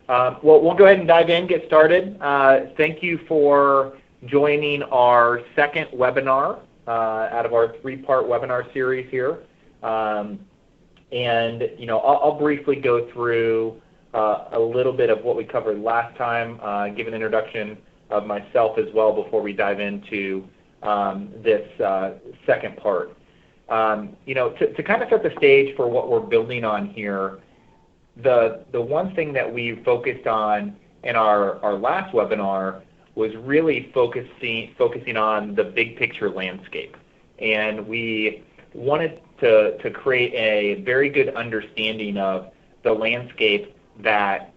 Well, we'll go ahead and dive in, get started. Thank you for joining our second webinar out of our three-part webinar series here. I'll briefly go through a little bit of what we covered last time, give an introduction of myself as well before we dive into this second part. To kind of set the stage for what we're building on here, the one thing that we focused on in our last webinar was really focusing on the big picture landscape. And we wanted to create a very good understanding of the landscape that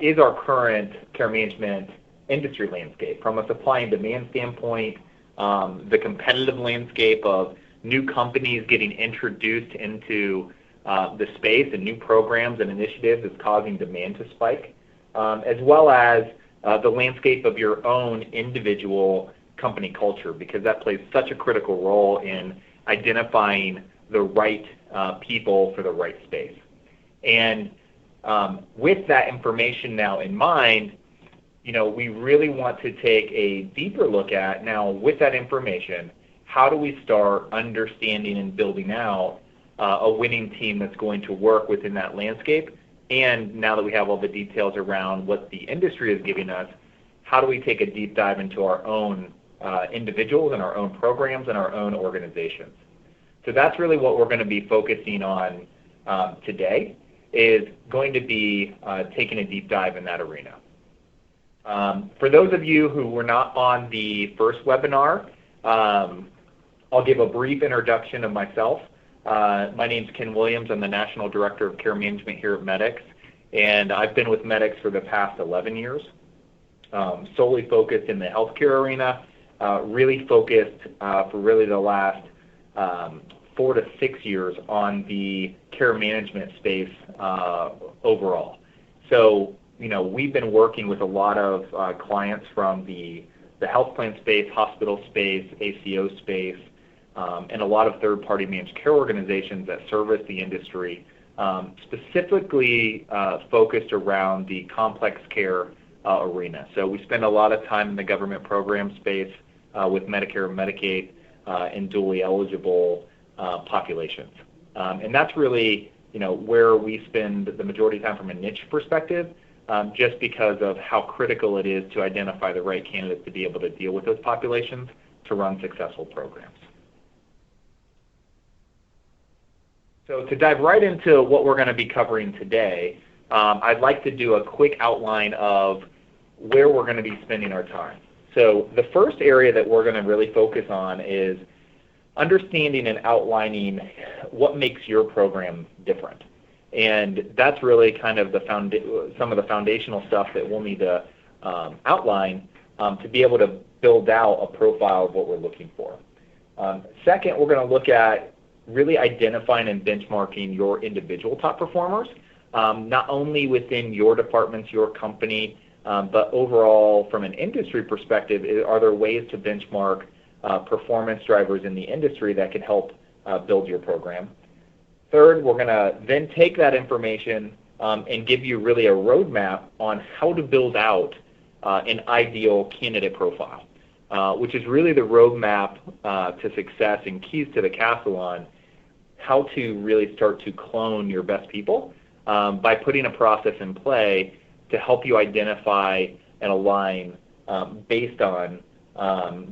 is our current care management industry landscape from a supply and demand standpoint, the competitive landscape of new companies getting introduced into the space and new programs and initiatives is causing demand to spike, as well as the landscape of your own individual company culture, because that plays such a critical role in identifying the right people for the right space. And with that information now in mind, we really want to take a deeper look at, now with that information, how do we start understanding and building out a winning team that's going to work within that landscape? And now that we have all the details around what the industry is giving us, how do we take a deep dive into our own individuals and our own programs and our own organizations? So that's really what we're going to be focusing on today, is going to be taking a deep dive in that arena. For those of you who were not on the first webinar, I'll give a brief introduction of myself. My name's Ken Williams. I'm the National Director of Care Management here at Medix, and I've been with Medix for the past 11 years, solely focused in the healthcare arena, really focused for really the last 4 to 6 years on the care management space overall. So, we've been working with a lot of clients from the health plan space, hospital space, ACO space, and a lot of third-party managed care organizations that service the industry, specifically focused around the complex care arena. So we spend a lot of time in the government program space with Medicare and Medicaid and dually eligible populations. And that's really, where we spend the majority of time from a niche perspective, just because of how critical it is to identify the right candidates to be able to deal with those populations to run successful programs. So to dive right into what we're going to be covering today, I'd like to do a quick outline of where we're going to be spending our time. So the first area that we're going to really focus on is understanding and outlining what makes your program different. And that's really kind of some of the foundational stuff that we'll need to outline to be able to build out a profile of what we're looking for. Second, we're going to look at really identifying and benchmarking your individual top performers, not only within your departments, your company, but overall from an industry perspective, are there ways to benchmark performance drivers in the industry that can help build your program? Third, we're going to then take that information and give you really a roadmap on how to build out an ideal candidate profile, which is really the roadmap to success and keys to the castle on how to really start to clone your best people by putting a process in play to help you identify and align based on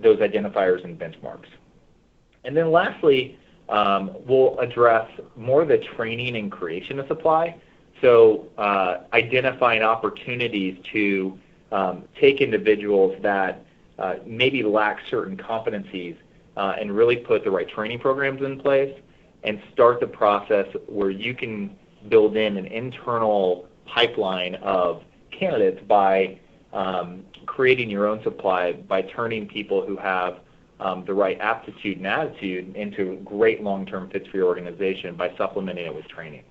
those identifiers and benchmarks. And then lastly, we'll address more the training and creation of supply. So identifying opportunities to take individuals that maybe lack certain competencies and really put the right training programs in place and start the process where you can build in an internal pipeline of candidates by creating your own supply, by turning people who have the right aptitude and attitude into great long-term fits for your organization by supplementing it with training.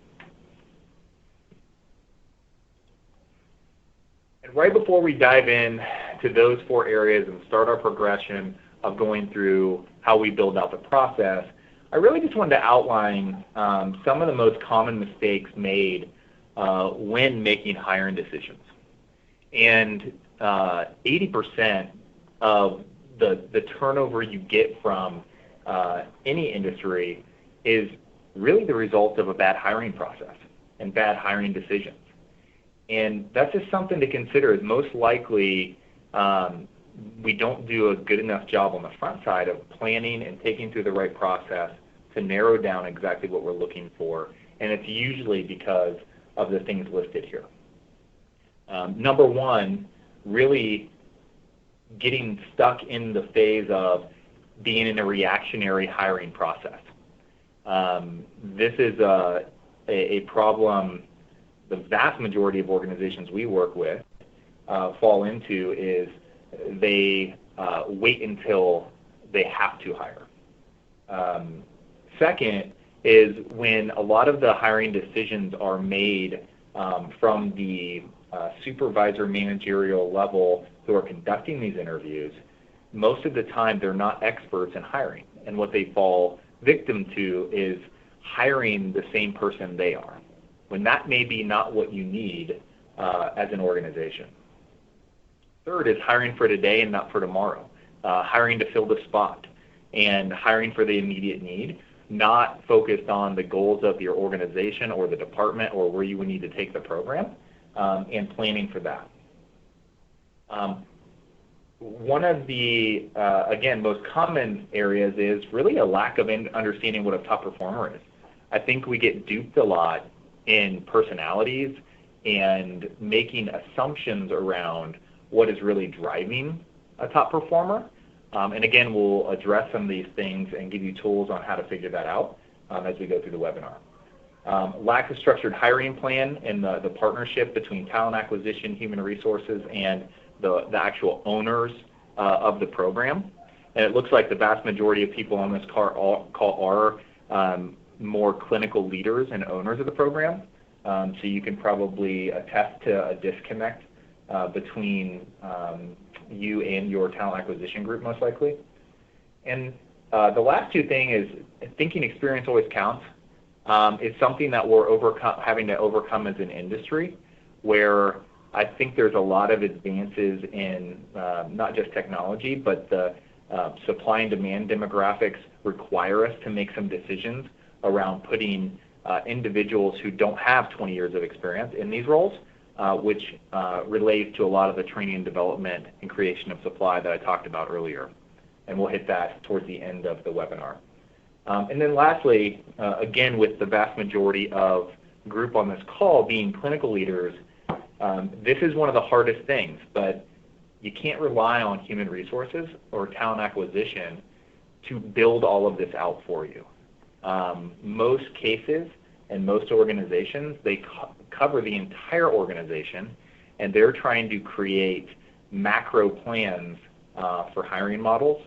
And right before we dive in to those 4 areas and start our progression of going through how we build out the process, I really just wanted to outline some of the most common mistakes made when making hiring decisions. And 80% of the turnover you get from any industry is really the result of a bad hiring process and bad hiring decisions. And that's just something to consider, is most likely we don't do a good enough job on the front side of planning and taking through the right process to narrow down exactly what we're looking for, and it's usually because of the things listed here. Number one, really getting stuck in the phase of being in a reactionary hiring process. This is a problem the vast majority of organizations we work with fall into, is they wait until they have to hire. Second is when a lot of the hiring decisions are made from the supervisor managerial level who are conducting these interviews, most of the time they're not experts in hiring. And what they fall victim to is hiring the same person they are, when that may be not what you need as an organization. Third is hiring for today and not for tomorrow, hiring to fill the spot, and hiring for the immediate need, not focused on the goals of your organization or the department or where you would need to take the program, and planning for that. One of the, again, most common areas is really a lack of understanding what a top performer is. I think we get duped a lot in personalities and making assumptions around what is really driving a top performer. And again, we'll address some of these things and give you tools on how to figure that out as we go through the webinar. Lack of structured hiring plan and the partnership between talent acquisition, human resources, and the actual owners of the program. And it looks like the vast majority of people on this call are more clinical leaders and owners of the program. So you can probably attest to a disconnect between you and your talent acquisition group, most likely. And the last two things is thinking experience always counts. It's something that we're having to overcome as an industry, where I think there's a lot of advances in not just technology, but the supply and demand demographics require us to make some decisions around putting individuals who don't have 20 years of experience in these roles, which relates to a lot of the training and development and creation of supply that I talked about earlier. And we'll hit that towards the end of the webinar. And then lastly, again, with the vast majority of group on this call being clinical leaders, this is one of the hardest things, but you can't rely on human resources or talent acquisition to build all of this out for you. Most cases and most organizations, they cover the entire organization, and they're trying to create macro plans for hiring models,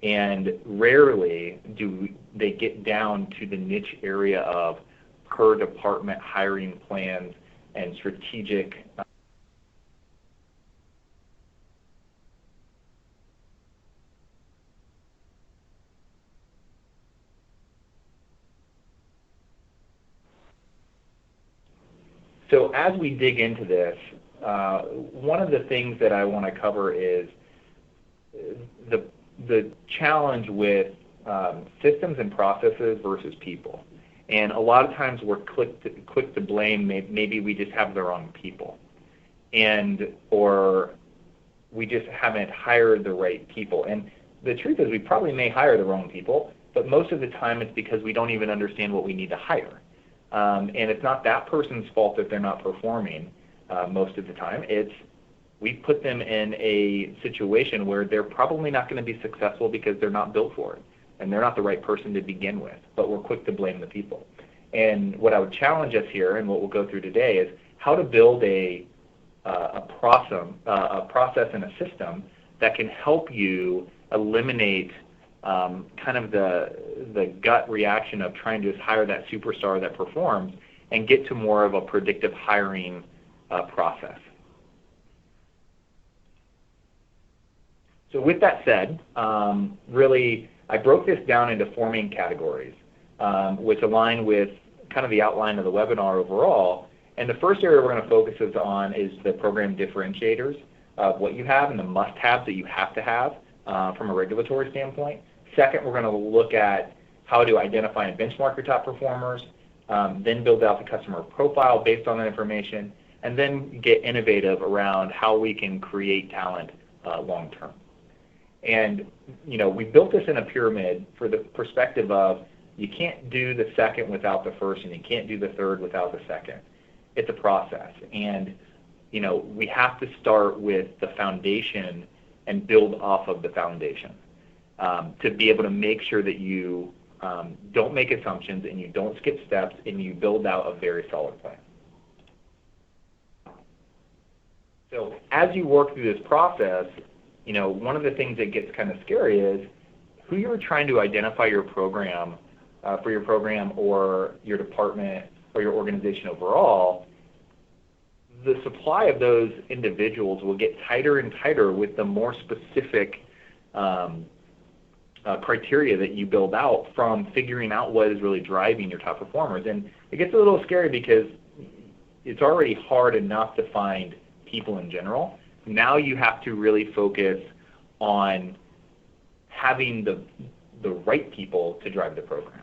and rarely do they get down to the niche area of per department hiring plans and strategic So as we dig into this, one of the things that I want to cover is the challenge with systems and processes versus people. And a lot of times we're quick to blame maybe we just have the wrong people, or we just haven't hired the right people. And the truth is we probably may hire the wrong people, but most of the time it's because we don't even understand what we need to hire. And it's not that person's fault that they're not performing most of the time. It's we put them in a situation where they're probably not going to be successful because they're not built for it, and they're not the right person to begin with, but we're quick to blame the people. And what I would challenge us here, and what we'll go through today, is how to build a process and a system that can help you eliminate kind of the gut reaction of trying to just hire that superstar that performs and get to more of a predictive hiring process. So with that said, really I broke this down into 4 main categories, which align with kind of the outline of the webinar overall. And the first area we're going to focus on is the program differentiators of what you have and the must-haves that you have to have from a regulatory standpoint. Second, we're going to look at how to identify and benchmark your top performers, then build out the customer profile based on that information, and then get innovative around how we can create talent long-term. And, we built this in a pyramid for the perspective of you can't do the second without the first, and you can't do the third without the second. It's a process. And, we have to start with the foundation and build off of the foundation to be able to make sure that you don't make assumptions and you don't skip steps and you build out a very solid plan. So as you work through this process, one of the things that gets kind of scary is who you're trying to identify your program for your program or your department or your organization overall. The supply of those individuals will get tighter and tighter with the more specific criteria that you build out from figuring out what is really driving your top performers. And it gets a little scary because it's already hard enough to find people in general. Now you have to really focus on having the right people to drive the program.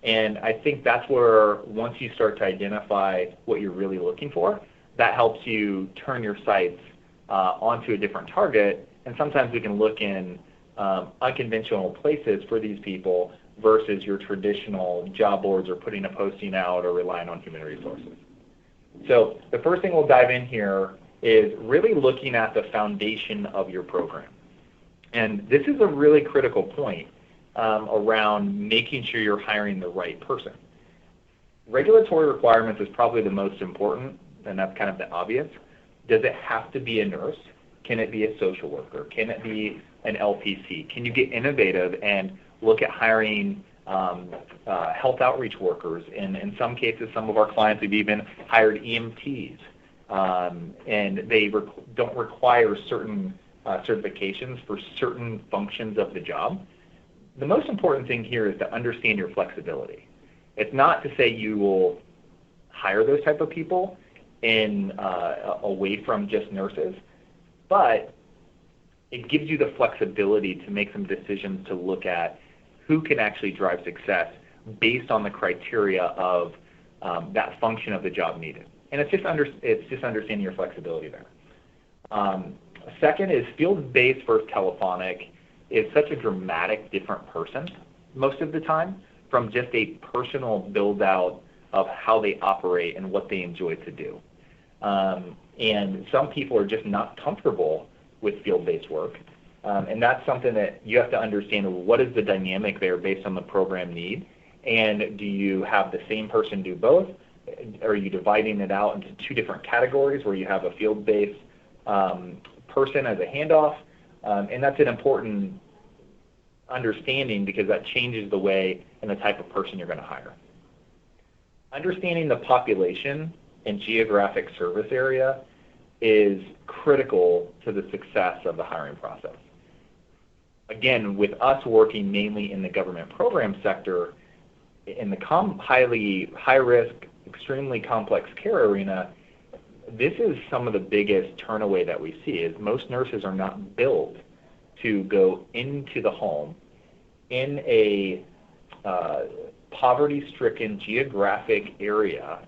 And I think that's where once you start to identify what you're really looking for, that helps you turn your sights onto a different target. And sometimes we can look in unconventional places for these people versus your traditional job boards or putting a posting out or relying on human resources. So the first thing we'll dive in here is really looking at the foundation of your program. And this is a really critical point around making sure you're hiring the right person. Regulatory requirements is probably the most important, and that's kind of the obvious. Does it have to be a nurse? Can it be a social worker? Can it be an LPC? Can you get innovative and look at hiring health outreach workers? In some cases, some of our clients have even hired EMTs, and they don't require certain certifications for certain functions of the job. The most important thing here is to understand your flexibility. It's not to say you will hire those type of people away from just nurses, but it gives you the flexibility to make some decisions to look at who can actually drive success based on the criteria of that function of the job needed. And it's just understanding your flexibility there. Second is field-based versus telephonic is such a dramatic different person most of the time from just a personal build-out of how they operate and what they enjoy to do. And some people are just not comfortable with field-based work. And that's something that you have to understand. What is the dynamic there based on the program need? And do you have the same person do both? Are you dividing it out into two different categories where you have a field-based person as a handoff? And that's an important understanding because that changes the way and the type of person you're going to hire. Understanding the population and geographic service area is critical to the success of the hiring process. Again, with us working mainly in the government program sector, in the high-risk, extremely complex care arena, this is some of the biggest turnaway that we see is most nurses are not built to go into the home in a poverty-stricken geographic area,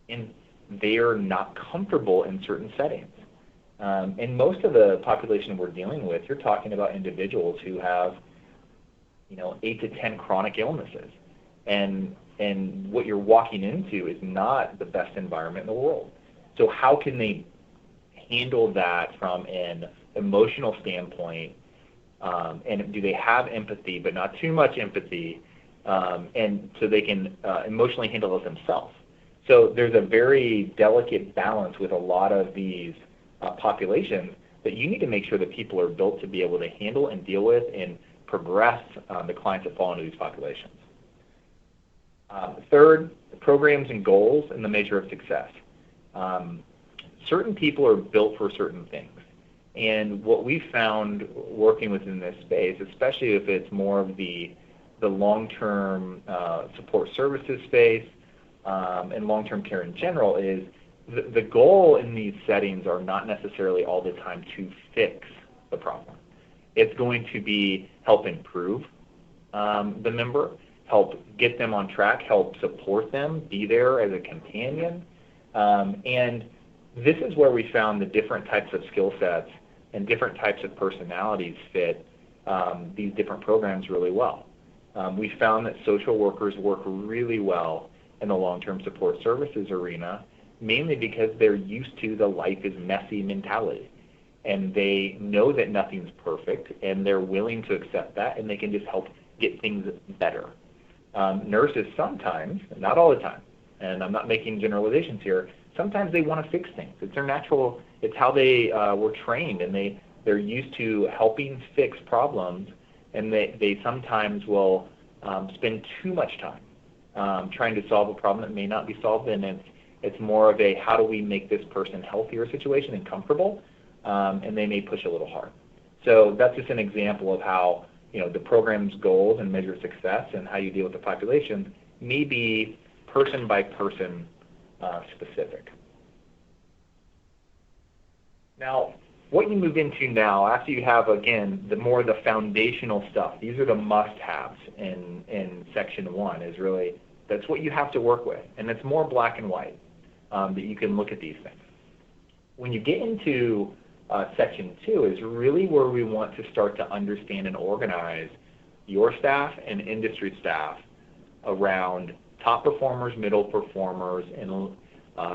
and they are not comfortable in certain settings. And most of the population we're dealing with, you're talking about individuals who have, 8 to 10 chronic illnesses, and what you're walking into is not the best environment in the world. So how can they handle that from an emotional standpoint? And do they have empathy, but not too much empathy, and so they can emotionally handle it themselves? So there's a very delicate balance with a lot of these populations that you need to make sure that people are built to be able to handle and deal with and progress the clients that fall into these populations. Third, programs and goals and the measure of success. Certain people are built for certain things. And what we found working within this space, especially if it's more of the long-term support services space, and long-term care in general is the goal in these settings are not necessarily all the time to fix the problem. It's going to be help improve the member, help get them on track, help support them, be there as a companion. And this is where we found the different types of skill sets and different types of personalities fit these different programs really well. We found that social workers work really well in the long-term support services arena, mainly because they're used to the life is messy mentality. And they know that nothing's perfect, and they're willing to accept that, and they can just help get things better. Nurses sometimes, not all the time, and I'm not making generalizations here, sometimes they want to fix things. It's their natural, it's how they were trained, and they're used to helping fix problems, and they sometimes will spend too much time trying to solve a problem that may not be solved, and it's more of a how do we make this person healthier situation and comfortable, and they may push a little hard. So that's just an example of how the program's goals and measure success and how you deal with the population may be person by person specific. Now, what you move into now, after you have, again, the foundational stuff, these are the must-haves in Section 1, is really, that's what you have to work with. And it's more black and white that you can look at these things. When you get into Section 2 is really where we want to start to understand and organize your staff and industry staff around top performers, middle performers, and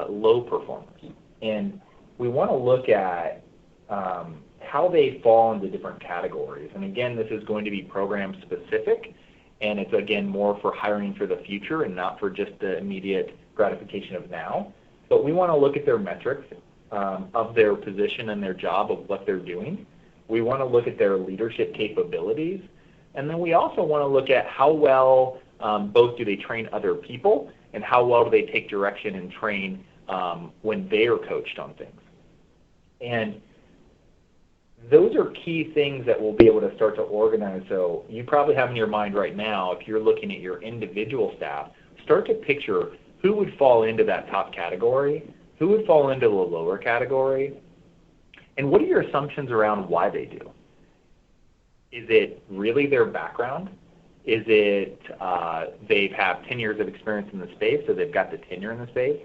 low performers. And we want to look at how they fall into different categories. And again, this is going to be program specific, and it's again more for hiring for the future and not for just the immediate gratification of now. But we want to look at their metrics of their position and their job of what they're doing. We want to look at their leadership capabilities. And then we also want to look at how well both do they train other people and how well do they take direction and train when they are coached on things. And those are key things that we'll be able to start to organize. So you probably have in your mind right now, if you're looking at your individual staff, start to picture who would fall into that top category, who would fall into the lower category, and what are your assumptions around why they do? Is it really their background? Is it they have 10 years of experience in the space, so they've got the tenure in the space?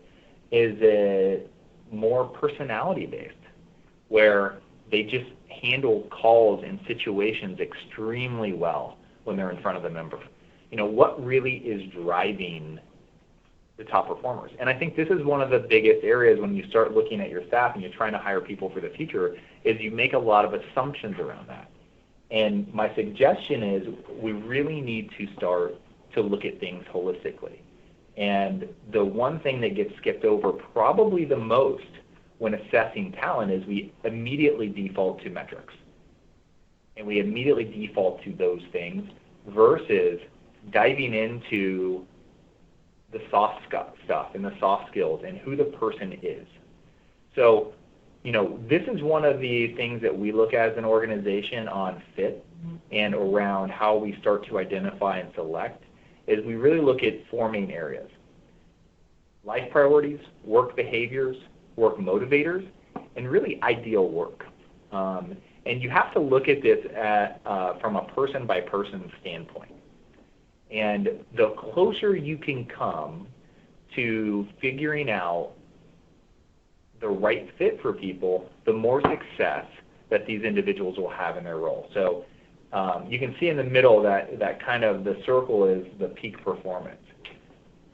Is it more personality-based, where they just handle calls and situations extremely well when they're in front of the member? What really is driving the top performers? And I think this is one of the biggest areas when you start looking at your staff and you're trying to hire people for the future, is you make a lot of assumptions around that. And my suggestion is we really need to start to look at things holistically. And the one thing that gets skipped over probably the most when assessing talent is we immediately default to metrics. And we immediately default to those things versus diving into the soft stuff and the soft skills and who the person is. So, this is one of the things that we look at as an organization on fit and around how we start to identify and select, is we really look at 4 main areas: life priorities, work behaviors, work motivators, and really ideal work. And you have to look at this from a person-by-person standpoint. And the closer you can come to figuring out the right fit for people, the more success that these individuals will have in their role. So you can see in the middle that kind of the circle is the peak performance.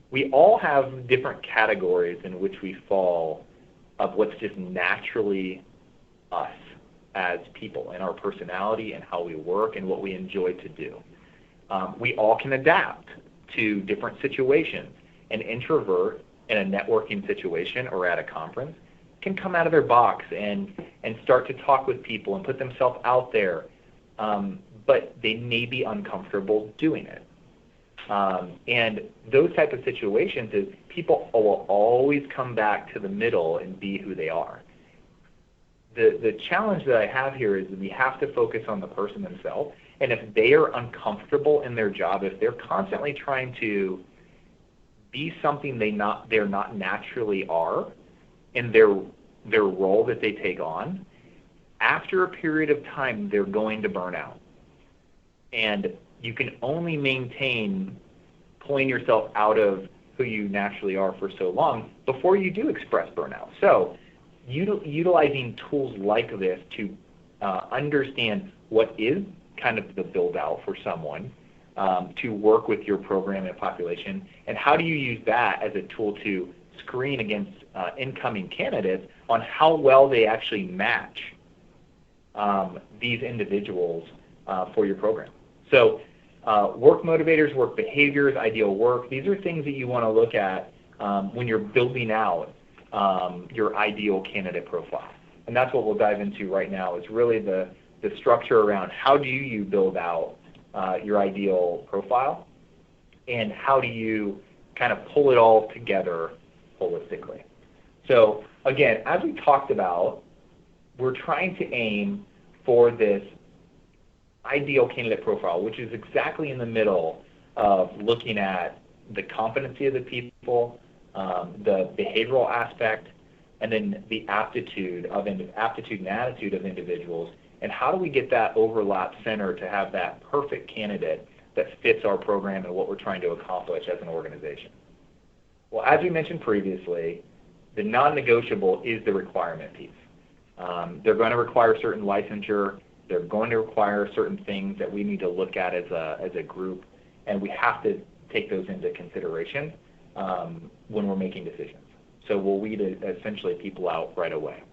We all have different categories in which we fall of what's just naturally us as people and our personality and how we work and what we enjoy to do. We all can adapt to different situations. An introvert in a networking situation or at a conference can come out of their box and start to talk with people and put themselves out there, but they may be uncomfortable doing it. And those type of situations is people will always come back to the middle and be who they are. The challenge that I have here is that we have to focus on the person themselves, and if they are uncomfortable in their job, if they're constantly trying to be something they're not naturally are in their role that they take on, after a period of time, they're going to burn out. And you can only maintain pulling yourself out of who you naturally are for so long before you do express burnout. So utilizing tools like this to understand what is kind of the build out for someone to work with your program and population, and how do you use that as a tool to screen against incoming candidates on how well they actually match these individuals for your program. So work motivators, work behaviors, ideal work, these are things that you want to look at when you're building out your ideal candidate profile. And that's what we'll dive into right now, is really the structure around how do you build out your ideal profile, and how do you kind of pull it all together holistically. So again, as we talked about, we're trying to aim for this ideal candidate profile, which is exactly in the middle of looking at the competency of the people, the behavioral aspect, and then the aptitude and attitude of individuals, and how do we get that overlap center to have that perfect candidate that fits our program and what we're trying to accomplish as an organization. Well, as we mentioned previously, the non-negotiable is the requirement piece. They're going to require certain licensure. They're going to require certain things that we need to look at as a group, and we have to take those into consideration when we're making decisions. So we'll weed essentially people out right away.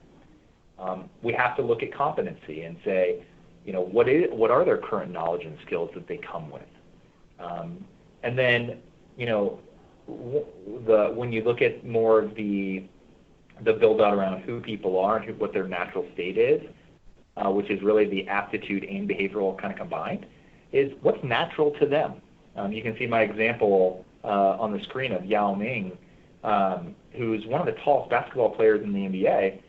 We have to look at competency and say, what are their current knowledge and skills that they come with, and then when you look at more of the build out around who people are and what their natural state is, which is really the aptitude and behavioral kind of combined, is what's natural to them. You can see my example on the screen of Yao Ming, who's one of the tallest basketball players in the NBA.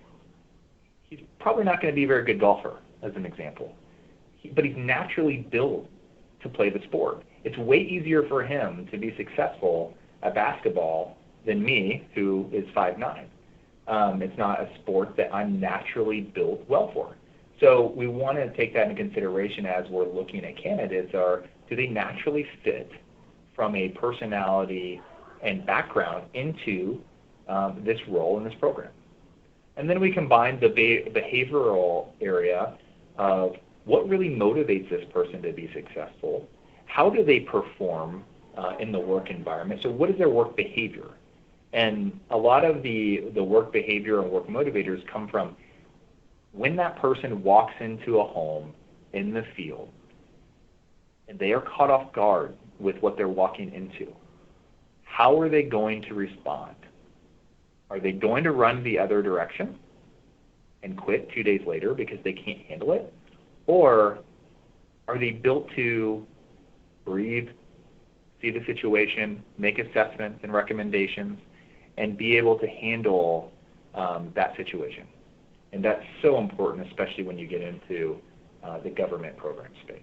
He's probably not going to be a very good golfer, as an example, but he's naturally built to play the sport. It's way easier for him to be successful at basketball than me, who is 5'9". It's not a sport that I'm naturally built well for. So we want to take that into consideration as we're looking at candidates. Do they naturally fit from a personality and background into this role in this program? And then we combine the behavioral area of what really motivates this person to be successful. How do they perform in the work environment? So what is their work behavior? And a lot of the work behavior and work motivators come from when that person walks into a home in the field and they are caught off guard with what they're walking into. How are they going to respond? Are they going to run the other direction and quit 2 days later because they can't handle it? Or are they built to breathe, see the situation, make assessments and recommendations, and be able to handle that situation? And that's so important, especially when you get into the government program space.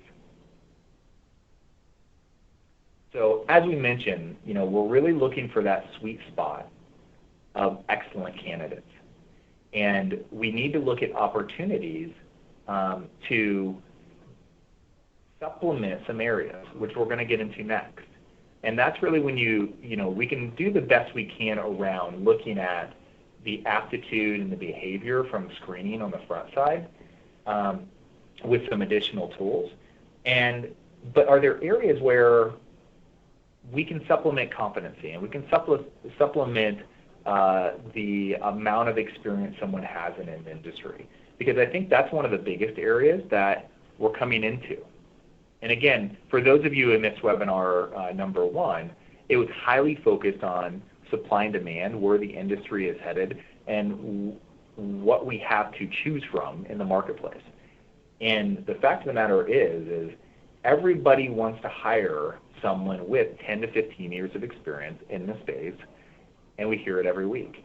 So as we mentioned, we're really looking for that sweet spot of excellent candidates. And we need to look at opportunities to supplement some areas, which we're going to get into next. And that's really when we can do the best we can around looking at the aptitude and the behavior from screening on the front side with some additional tools. But are there areas where we can supplement competency and we can supplement the amount of experience someone has in an industry? Because I think that's one of the biggest areas that we're coming into. And again, for those of you in this webinar number 1, it was highly focused on supply and demand, where the industry is headed, and what we have to choose from in the marketplace. And the fact of the matter is everybody wants to hire someone with 10 to 15 years of experience in the space, and we hear it every week.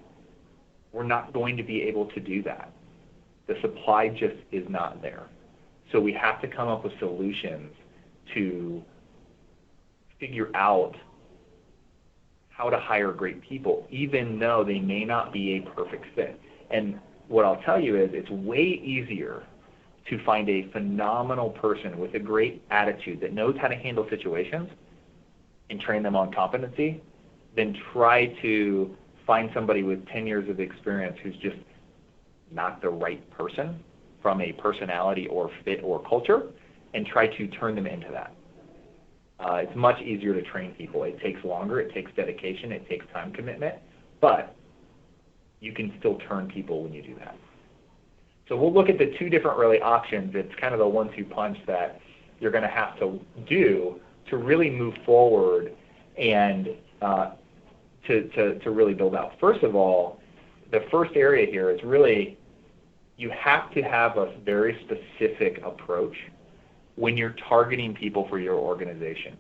We're not going to be able to do that. The supply just is not there. So we have to come up with solutions to figure out how to hire great people, even though they may not be a perfect fit. And what I'll tell you is it's way easier to find a phenomenal person with a great attitude that knows how to handle situations and train them on competency than try to find somebody with 10 years of experience who's just not the right person from a personality or fit or culture and try to turn them into that. It's much easier to train people. It takes longer, it takes dedication, it takes time commitment, but you can still turn people when you do that. So we'll look at the two different really options. It's kind of the 1-2 punch that you're going to have to do to really move forward and to really build out. First of all, the first area here is really you have to have a very specific approach when you're targeting people for your organization.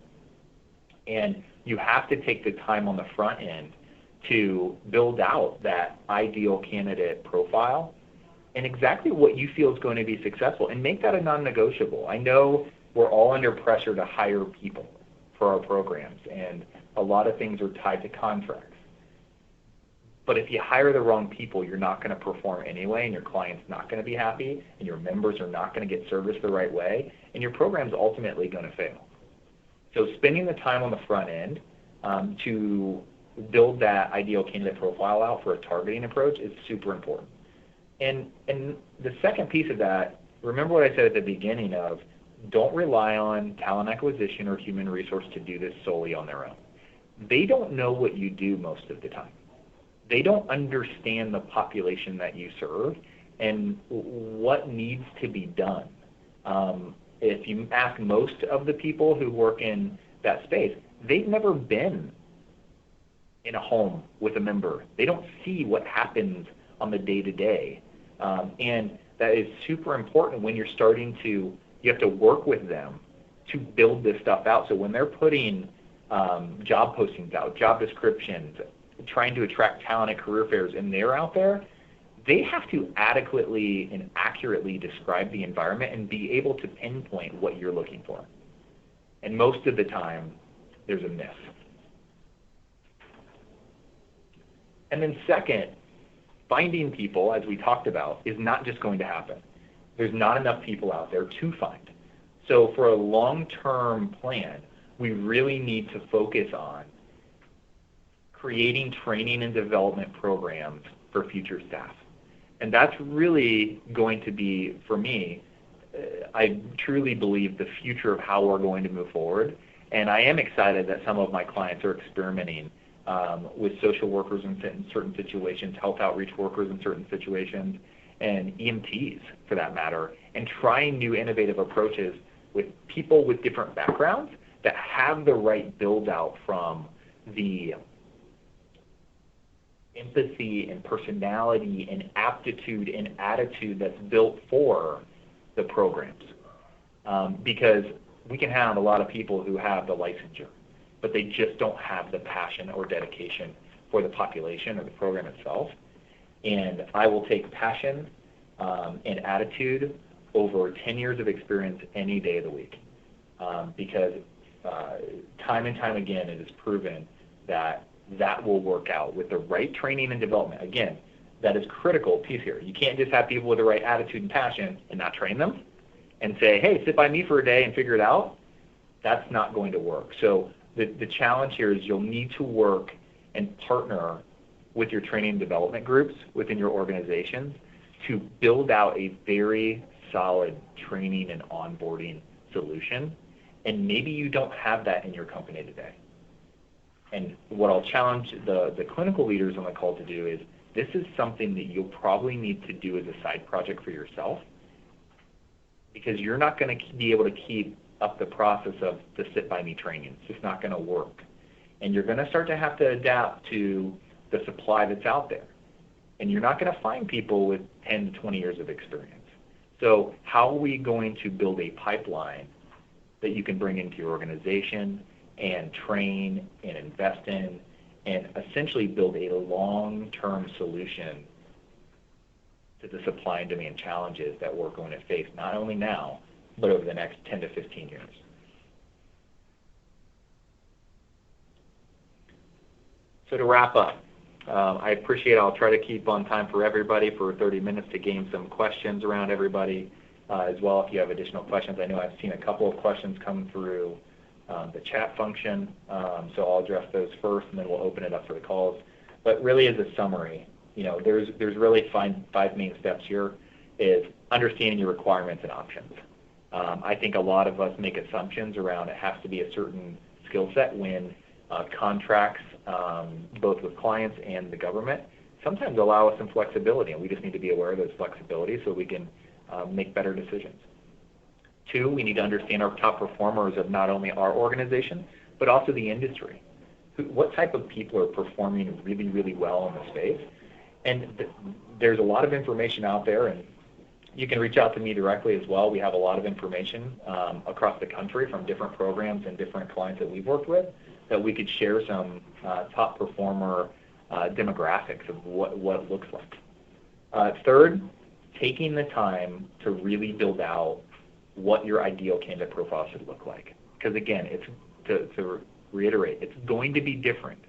And you have to take the time on the front end to build out that ideal candidate profile and exactly what you feel is going to be successful, and make that a non-negotiable. I know we're all under pressure to hire people for our programs, and a lot of things are tied to contracts. But if you hire the wrong people, you're not going to perform anyway, and your client's not going to be happy, and your members are not going to get service the right way, and your program's ultimately going to fail. So spending the time on the front end to build that ideal candidate profile out for a targeting approach is super important. And the second piece of that, remember what I said at the beginning of, don't rely on talent acquisition or human resource to do this solely on their own. They don't know what you do most of the time. They don't understand the population that you serve and what needs to be done. If you ask most of the people who work in that space, they've never been in a home with a member. They don't see what happens on the day-to-day. And that is super important when you're starting to, you have to work with them to build this stuff out. So when they're putting job postings out, job descriptions, trying to attract talent at career fairs, and they're out there, they have to adequately and accurately describe the environment and be able to pinpoint what you're looking for. And most of the time, there's a miss. And then second, finding people, as we talked about, is not just going to happen. There's not enough people out there to find. So for a long-term plan, we really need to focus on creating training and development programs for future staff. And that's really going to be, for me, I truly believe the future of how we're going to move forward. And I am excited that some of my clients are experimenting with social workers in certain situations, health outreach workers in certain situations, and EMTs for that matter, and trying new innovative approaches with people with different backgrounds that have the right build out from the empathy and personality and aptitude and attitude that's built for the programs. Because we can have a lot of people who have the licensure, but they just don't have the passion or dedication for the population or the program itself. And I will take passion and attitude over 10 years of experience any day of the week. Because time and time again, it is proven that that will work out with the right training and development. Again, that is critical piece here. You can't just have people with the right attitude and passion and not train them and say, hey, sit by me for a day and figure it out. That's not going to work. So the challenge here is you'll need to work and partner with your training and development groups within your organizations to build out a very solid training and onboarding solution. And maybe you don't have that in your company today. And what I'll challenge the clinical leaders on the call to do is this is something that you'll probably need to do as a side project for yourself, because you're not going to be able to keep up the process of the sit-by-me training. It's just not going to work. And you're going to start to have to adapt to the supply that's out there. And you're not going to find people with 10 to 20 years of experience. So how are we going to build a pipeline that you can bring into your organization and train and invest in and essentially build a long-term solution to the supply and demand challenges that we're going to face not only now, but over the next 10 to 15 years. So to wrap up, I appreciate it. I'll try to keep on time for everybody for 30 minutes to gain some questions around everybody as well if you have additional questions. I know I've seen a couple of questions come through the chat function, so I'll address those first and then we'll open it up for the calls. But really as a summary, there's really five main steps here is understanding your requirements and options. I think a lot of us make assumptions around it has to be a certain skill set when contracts, both with clients and the government, sometimes allow us some flexibility, and we just need to be aware of those flexibilities so we can make better decisions. 2, we need to understand our top performers of not only our organization, but also the industry. What type of people are performing really, really well in the space? And there's a lot of information out there, and you can reach out to me directly as well. We have a lot of information across the country from different programs and different clients that we've worked with that we could share some top performer demographics of what it looks like. 3rd, taking the time to really build out what your ideal candidate profile should look like. Because again, it's to reiterate, it's going to be different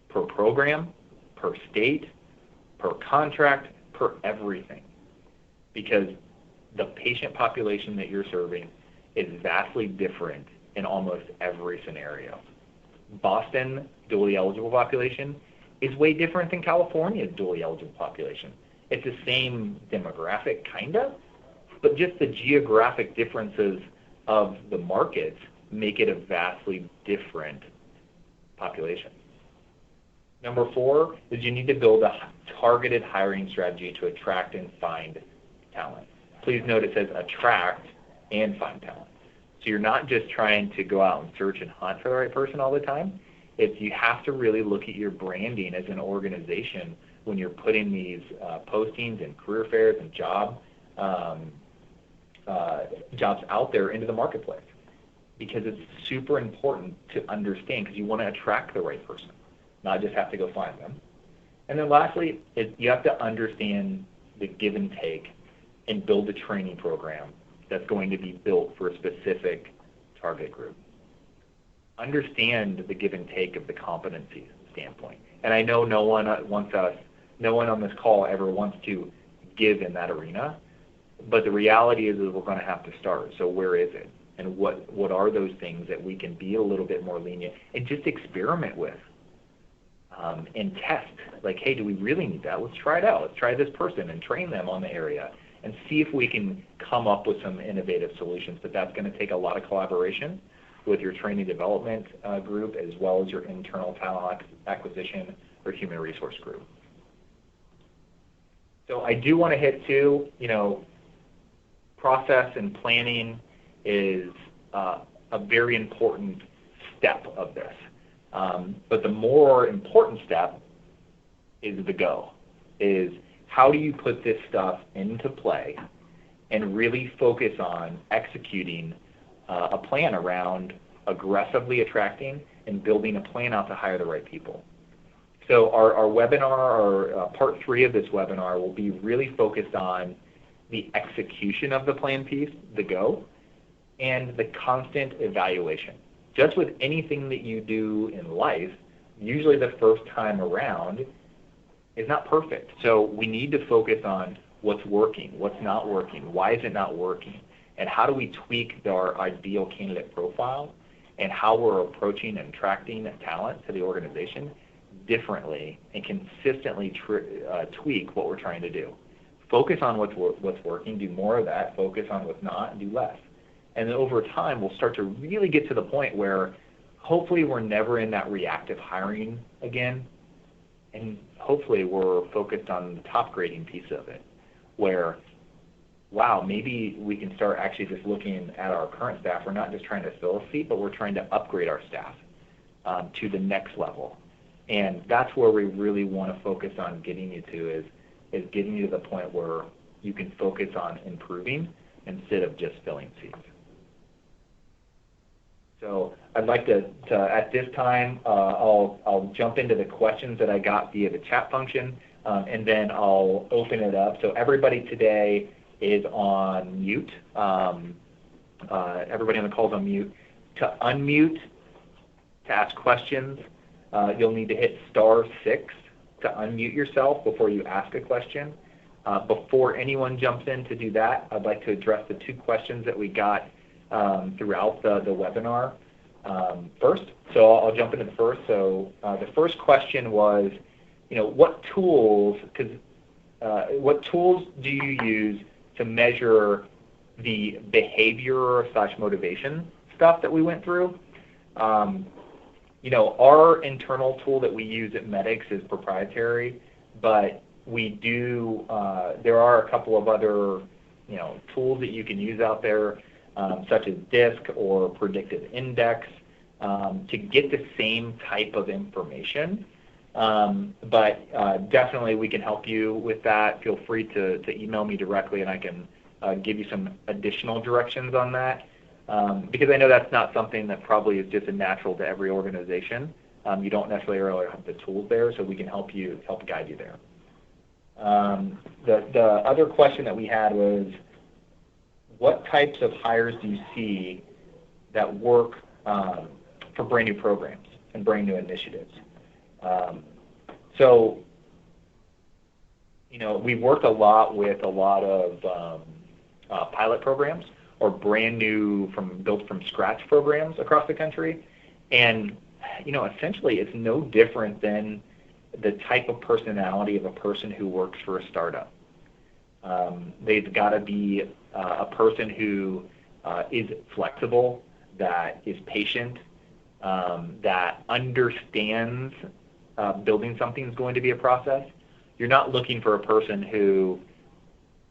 per program, per state, per contract, per everything. Because the patient population that you're serving is vastly different in almost every scenario. Boston dually eligible population is way different than California's dually eligible population. It's the same demographic, kind of, but just the geographic differences of the markets make it a vastly different population. Number 4 is you need to build a targeted hiring strategy to attract and find talent. Please note it says attract and find talent. So you're not just trying to go out and search and hunt for the right person all the time. You have to really look at your branding as an organization when you're putting these postings and career fairs and jobs out there into the marketplace, because it's super important to understand, because you want to attract the right person, not just have to go find them. And then lastly, you have to understand the give and take and build a training program that's going to be built for a specific target group. Understand the give and take of the competency standpoint. And I know no one on this call ever wants to give in that arena, but the reality is that we're going to have to start. So where is it? And what are those things that we can be a little bit more lenient and just experiment with and test? Like, hey, do we really need that? Let's try it out. Let's try this person and train them on the area and see if we can come up with some innovative solutions. But that's going to take a lot of collaboration with your training development group as well as your internal talent acquisition or human resource group. So I do want to hit too, process and planning is a very important step of this. But the more important step is the go, is how do you put this stuff into play and really focus on executing a plan around aggressively attracting and building a plan out to hire the right people. So our webinar, or part 3 of this webinar, will be really focused on the execution of the plan piece, the go, and the constant evaluation. Just with anything that you do in life, usually the first time around is not perfect. So we need to focus on what's working, what's not working, why is it not working, and how do we tweak our ideal candidate profile and how we're approaching and attracting talent to the organization differently and consistently tweak what we're trying to do. Focus on what's working, do more of that, focus on what's not, and do less. And then over time, we'll start to really get to the point where hopefully we're never in that reactive hiring again, and hopefully we're focused on the top grading piece of it, where, wow, maybe we can start actually just looking at our current staff. We're not just trying to fill a seat, but we're trying to upgrade our staff to the next level. And that's where we really want to focus on getting you to, is getting you to the point where you can focus on improving instead of just filling seats. So I'd like to at this time, I'll jump into the questions that I got via the chat function, and then I'll open it up. So everybody today is on mute. Everybody on the call is on mute. To unmute, to ask questions, you'll need to hit *6 to unmute yourself before you ask a question. Before anyone jumps in to do that, I'd like to address the 2 questions that we got throughout the webinar first. So I'll jump into the first. So the first question was, what tools do you use to measure the behavior / motivation stuff that we went through? Our internal tool that we use at Medix is proprietary, but we do, there are a couple of other, tools that you can use out there, such as DISC or predictive index, to get the same type of information. But definitely we can help you with that. Feel free to email me directly, and I can give you some additional directions on that. Because I know that's not something that probably is just a natural to every organization. You don't necessarily have the tools there, so we can help guide you there. The other question that we had was, what types of hires do you see that work for brand new programs and brand new initiatives? So, we've worked a lot with a lot of pilot programs or brand new built from scratch programs across the country. And, essentially it's no different than the type of personality of a person who works for a startup. They've got to be a person who is flexible, that is patient, that understands building something is going to be a process. You're not looking for a person who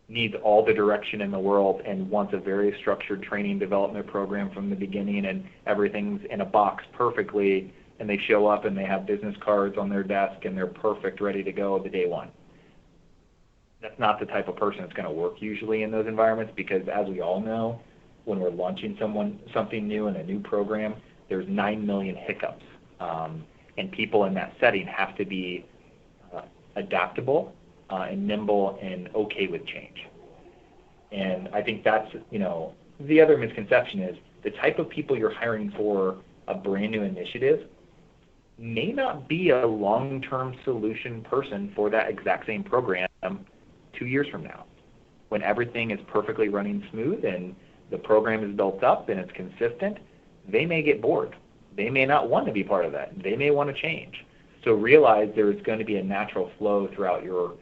needs all the direction in the world and wants a very structured training development program from the beginning and everything's in a box perfectly, and they show up and they have business cards on their desk and they're perfect, ready to go the day one. That's not the type of person that's going to work usually in those environments, because as we all know, when we're launching something new in a new program, there's 9 million hiccups. And people in that setting have to be adaptable and nimble and okay with change. And I think that's, the other misconception is the type of people you're hiring for a brand new initiative may not be a long-term solution person for that exact same program 2 years from now, when everything is perfectly running smooth and the program is built up and it's consistent. They may get bored. They may not want to be part of that. They may want to change. So realize there's going to be a natural flow throughout your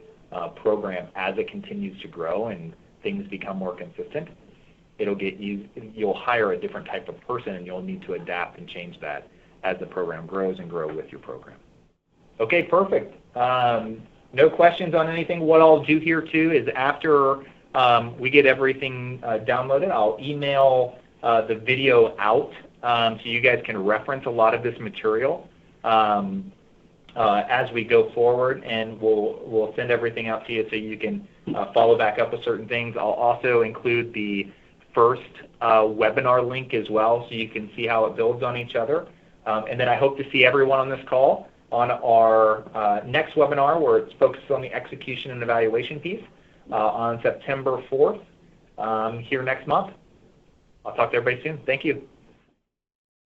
program as it continues to grow and things become more consistent. You'll hire a different type of person, and you'll need to adapt and change that as the program grows and grow with your program. Okay, perfect. No questions on anything. What I'll do here too is after we get everything downloaded, I'll email the video out so you guys can reference a lot of this material as we go forward, and we'll send everything out to you so you can follow back up with certain things. I'll also include the first webinar link as well so you can see how it builds on each other. And then I hope to see everyone on this call on our next webinar, where it's focused on the execution and evaluation piece on September 4th here next month. I'll talk to everybody soon. Thank you.